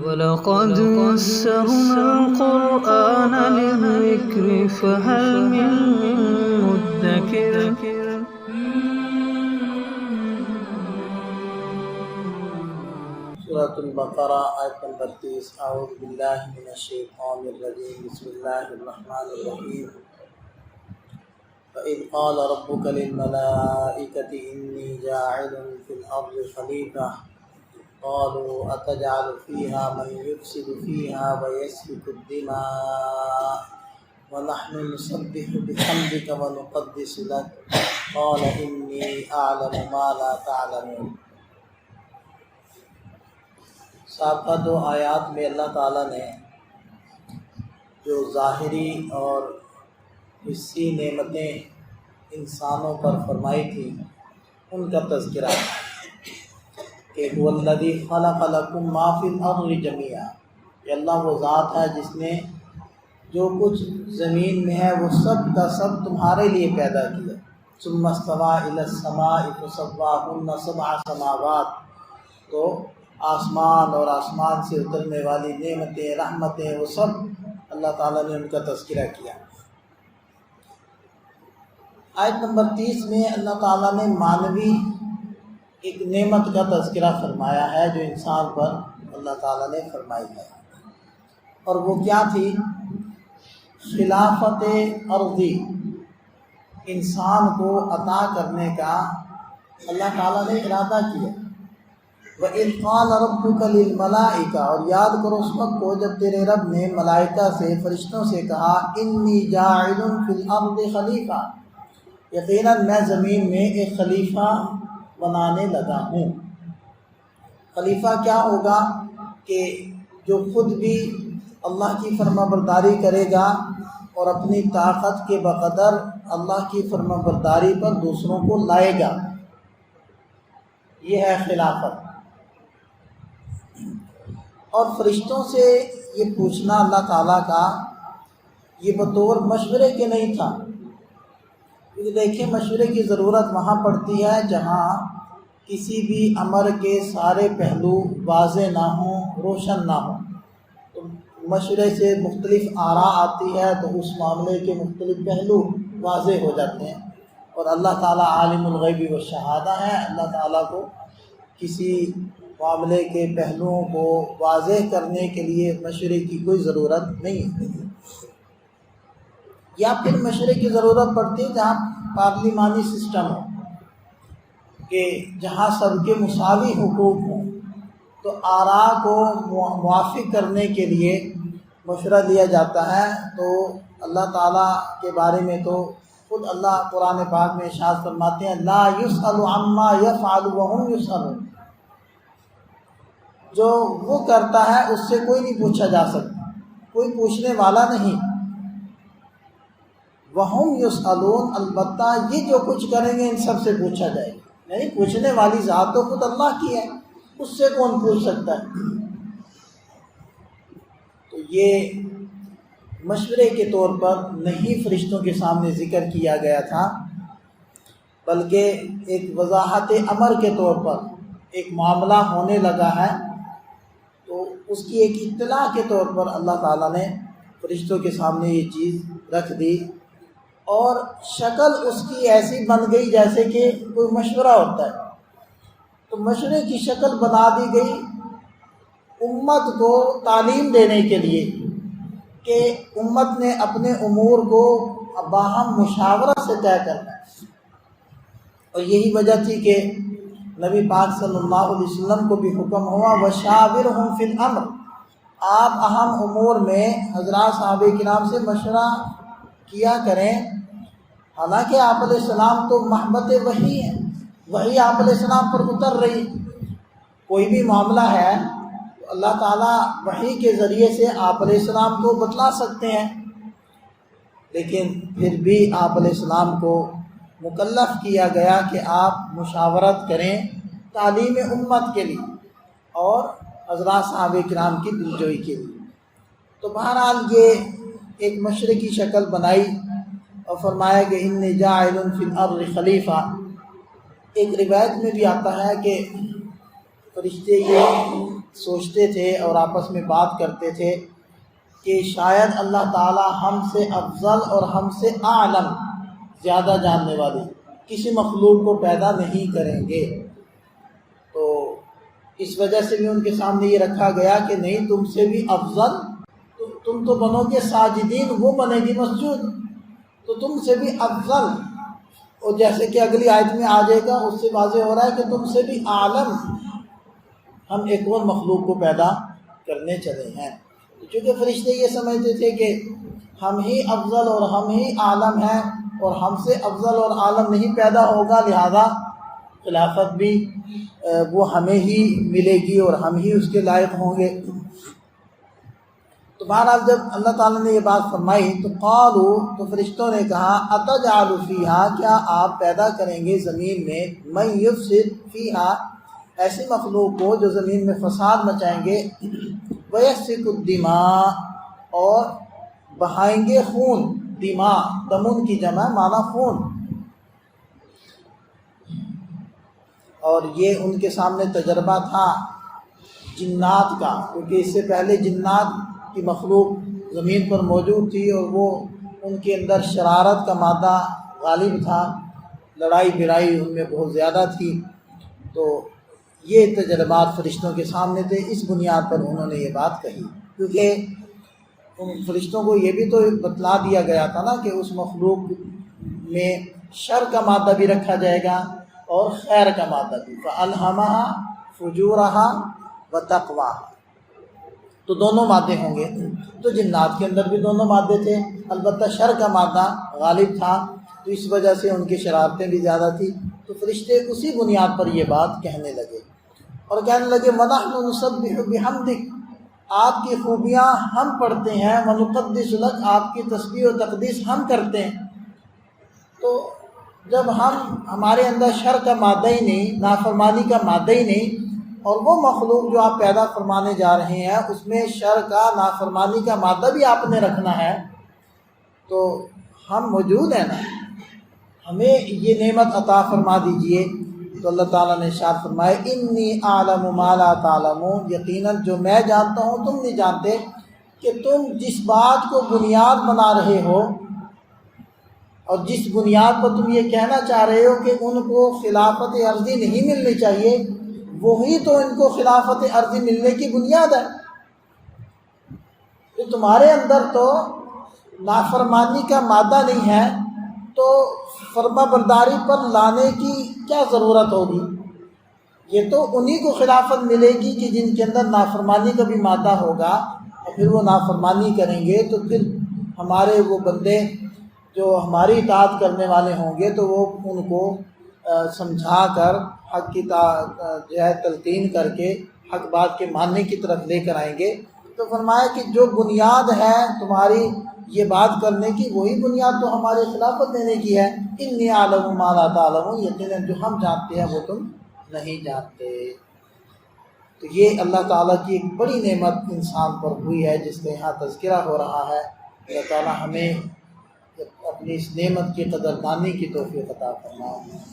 وَلَقَدْ يَسَّرْنَا الْقُرْآنَ لِلذِّكْرِ فَهَلْ مِن مُّدَّكِرٍ سورۃ البقرہ آیت نمبر 30 اعوذ باللہ من الشیطان الرجیم بسم اللہ الرحمن الرحیم وَإِذْ قَالَ رَبُّكَ لِلْمَلَائِكَةِ إِنِّي جَاعِلٌ فِي الْأَرْضِ خَلِيفَةً قَالُوا أَتَجْعَلُ فِيهَا مَن يُفْسِدُ فِيهَا وَيَسْفِكُ الدِّمَاءَ وَنَحْنُ نُسَبِّحُ بِحَمْدِكَ وَنُقَدِّسُ لَكَ قَالَ إِنِّي أَعْلَمُ مَا لَا تَعْلَمُونَ۔ سابقہ دو آیات میں اللہ تعالیٰ نے جو ظاہری اور حصی نعمتیں انسانوں پر فرمائی تھیں ان کا تذکرہ ہے کہ هو الذی خلق لکم ما فی الارض جمیعا، کہ اللہ وہ ذات ہے جس نے جو کچھ زمین میں ہے وہ سب کا سب تمہارے لیے پیدا کیا۔ ثم استوى الی السماء فسواہن سبع سماوات، تو آسمان اور آسمان سے اترنے والی نعمتیں رحمتیں وہ سب اللہ تعالیٰ نے ان کا تذکرہ کیا۔ آیت نمبر 30 میں اللہ تعالیٰ نے معنوی ایک نعمت کا تذکرہ فرمایا ہے جو انسان پر اللہ تعالیٰ نے فرمائی ہے، اور وہ کیا تھی؟ خلافت ارضی، انسان کو عطا کرنے کا اللہ تعالیٰ نے ارادہ کیا۔ وَإِذْ قَالَ رَبُّكَ لِلْمَلَائِكَةِ، اور یاد کرو اس وقت کو جب تیرے رب نے ملائکہ سے فرشتوں سے کہا اِنِّی جَاعِلٌ فِي الْأَرْضِ خَلِيفَةً، یقیناً میں زمین میں ایک خلیفہ بنانے لگا ہوں۔ خلیفہ کیا ہوگا کہ جو خود بھی اللہ کی فرما برداری کرے گا اور اپنی طاقت کے بقدر اللہ کی فرما برداری پر دوسروں کو لائے گا، یہ ہے خلافت۔ اور فرشتوں سے یہ پوچھنا اللہ تعالیٰ کا یہ بطور مشورے کے نہیں تھا، کیونکہ دیکھیں مشورے کی ضرورت وہاں پڑتی ہے جہاں کسی بھی امر کے سارے پہلو واضح نہ ہوں، روشن نہ ہوں۔ تو مشورے سے مختلف آراء آتی ہے تو اس معاملے کے مختلف پہلو واضح ہو جاتے ہیں، اور اللہ تعالیٰ عالم الغیب والشہادہ ہے، اللہ تعالیٰ کو کسی معاملے کے پہلوؤں کو واضح کرنے کے لیے مشورے کی کوئی ضرورت نہیں ہے، یا پھر مشورے کی ضرورت پڑتی ہے جہاں پارلیمانی سسٹم ہو، کہ جہاں سب کے مساوی حقوق ہوں، تو آراء کو موافق کرنے کے لیے مشورہ لیا جاتا ہے۔ تو اللہ تعالیٰ کے بارے میں تو خود اللہ قرآن پاک میں ارشاد فرماتے ہیں لا یسأل عما یفعل وهم یسألون، جو وہ کرتا ہے اس سے کوئی نہیں پوچھا جا سکتا، کوئی پوچھنے والا نہیں۔ وهم یسألون، البتہ یہ جو کچھ کریں گے ان سب سے پوچھا جائے گا، یعنی پوچھنے والی ذات تو خود اللہ کی ہے، اس سے کون پوچھ سکتا ہے؟ تو یہ مشورے کے طور پر نہیں فرشتوں کے سامنے ذکر کیا گیا تھا، بلکہ ایک وضاحت امر کے طور پر ایک معاملہ ہونے لگا ہے تو اس کی ایک اطلاع کے طور پر اللہ تعالیٰ نے فرشتوں کے سامنے یہ چیز رکھ دی، اور شکل اس کی ایسی بن گئی جیسے کہ کوئی مشورہ ہوتا ہے، تو مشورے کی شکل بنا دی گئی امت کو تعلیم دینے کے لیے کہ امت نے اپنے امور کو باہم مشاورت سے طے کرنا ہے۔ اور یہی وجہ تھی کہ نبی پاک صلی اللہ علیہ وسلم کو بھی حکم ہوا وَشَاوِرْهُمْ فِي الْأَمْرِ، آپ اہم امور میں حضرات صحابہ کرام سے مشورہ کیا کریں۔ حالانکہ آپ علیہ السلام تو محبت وحی ہے، وحی آپ علیہ السلام پر اتر رہی، کوئی بھی معاملہ ہے تو اللہ تعالیٰ وحی کے ذریعے سے آپ علیہ السلام کو بتلا سکتے ہیں، لیکن پھر بھی آپ علیہ السلام کو مکلف کیا گیا کہ آپ مشاورت کریں تعلیم امت کے لیے اور حضرات صحابہ کرام کی دلجوئی کے لیے۔ تو بہرحال یہ ایک مشورے کی شکل بنائی اور فرمایا کہ انی جاعل فی الارض خلیفہ۔ ایک روایت میں بھی آتا ہے کہ فرشتے یہ سوچتے تھے اور آپس میں بات کرتے تھے کہ شاید اللہ تعالی ہم سے افضل اور ہم سے اعلم زیادہ جاننے والی کسی مخلوق کو پیدا نہیں کریں گے۔ تو اس وجہ سے بھی ان کے سامنے یہ رکھا گیا کہ نہیں، تم سے بھی افضل، تم تو بنو گے ساجدین، وہ بنے گی مسجود، تو تم سے بھی افضل، اور جیسے کہ اگلی آیت میں آ جائے گا اس سے واضح ہو رہا ہے کہ تم سے بھی عالم ہم ایک اور مخلوق کو پیدا کرنے چلے ہیں۔ چونکہ فرشتے یہ سمجھتے تھے کہ ہم ہی افضل اور ہم ہی عالم ہیں اور ہم سے افضل اور عالم نہیں پیدا ہوگا، لہذا خلافت بھی وہ ہمیں ہی ملے گی اور ہم ہی اس کے لائق ہوں گے۔ تو بہرحال جب اللہ تعالیٰ نے یہ بات فرمائی تو قالوا، تو فرشتوں نے کہا اتجعل فیہا، کیا آپ پیدا کریں گے زمین میں من یفسد فیہا، ایسی مخلوق کو جو زمین میں فساد مچائیں گے، ویسفک الدماء، اور بہائیں گے خون، دماء دمن کی جمع معنی خون۔ اور یہ ان کے سامنے تجربہ تھا جنات کا، کیونکہ اس سے پہلے جنات کی مخلوق زمین پر موجود تھی اور وہ ان کے اندر شرارت کا مادہ غالب تھا، لڑائی بھڑائی ان میں بہت زیادہ تھی۔ تو یہ تجربات فرشتوں کے سامنے تھے، اس بنیاد پر انہوں نے یہ بات کہی، کیونکہ ان فرشتوں کو یہ بھی تو بتلا دیا گیا تھا نا کہ اس مخلوق میں شر کا مادہ بھی رکھا جائے گا اور خیر کا مادہ بھی، فَأَلْهَمَهَا فُجُورَهَا وَتَقْوَاهَا، تو دونوں مادے ہوں گے۔ تو جنات کے اندر بھی دونوں مادے تھے، البتہ شر کا مادہ غالب تھا، تو اس وجہ سے ان کی شرارتیں بھی زیادہ تھیں۔ تو فرشتے اسی بنیاد پر یہ بات کہنے لگے اور کہنے لگے وَنَحْنُ نُسَبِّحُ بِحَمْدِكَ، آپ کی خوبیاں ہم پڑھتے ہیں، وَنُقَدِّسُ لَكَ، آپ کی تسبیح و تقدیس ہم کرتے ہیں۔ تو جب ہمارے اندر شر کا مادہ ہی نہیں، نافرمانی کا مادہ ہی نہیں، اور وہ مخلوق جو آپ پیدا فرمانے جا رہے ہیں اس میں شر کا، نافرمانی کا مادہ بھی آپ نے رکھنا ہے، تو ہم موجود ہیں نا، ہمیں یہ نعمت عطا فرما دیجئے۔ تو اللہ تعالیٰ نے ارشاد فرمایا انی اعلم ما لا تعلمون، یقیناً جو میں جانتا ہوں تم نہیں جانتے، کہ تم جس بات کو بنیاد بنا رہے ہو اور جس بنیاد پر تم یہ کہنا چاہ رہے ہو کہ ان کو خلافت عرضی نہیں ملنی چاہیے، وہی تو ان کو خلافت عرضی ملنے کی بنیاد ہے۔ کہ تمہارے اندر تو نافرمانی کا مادہ نہیں ہے، تو فرما برداری پر لانے کی کیا ضرورت ہوگی؟ یہ تو انہی کو خلافت ملے گی کہ جن کے اندر نافرمانی کا بھی مادہ ہوگا، اور پھر وہ نافرمانی کریں گے تو پھر ہمارے وہ بندے جو ہماری اطاعت کرنے والے ہوں گے تو وہ ان کو سمجھا کر حق کی جو ہے تلقین کر کے حق بات کے ماننے کی طرف لے کر آئیں گے۔ تو فرمایا کہ جو بنیاد ہے تمہاری یہ بات کرنے کی، وہی بنیاد تو ہمارے خلافت دینے کی ہے۔ انی اعلم ما لا تعلمون، یقیناً جو ہم جانتے ہیں وہ تم نہیں جانتے۔ تو یہ اللہ تعالیٰ کی ایک بڑی نعمت انسان پر ہوئی ہے جس کا یہاں تذکرہ ہو رہا ہے۔ اللہ تعالیٰ ہمیں اپنی اس نعمت کی قدردانی کی توفیق عطا فرمائے۔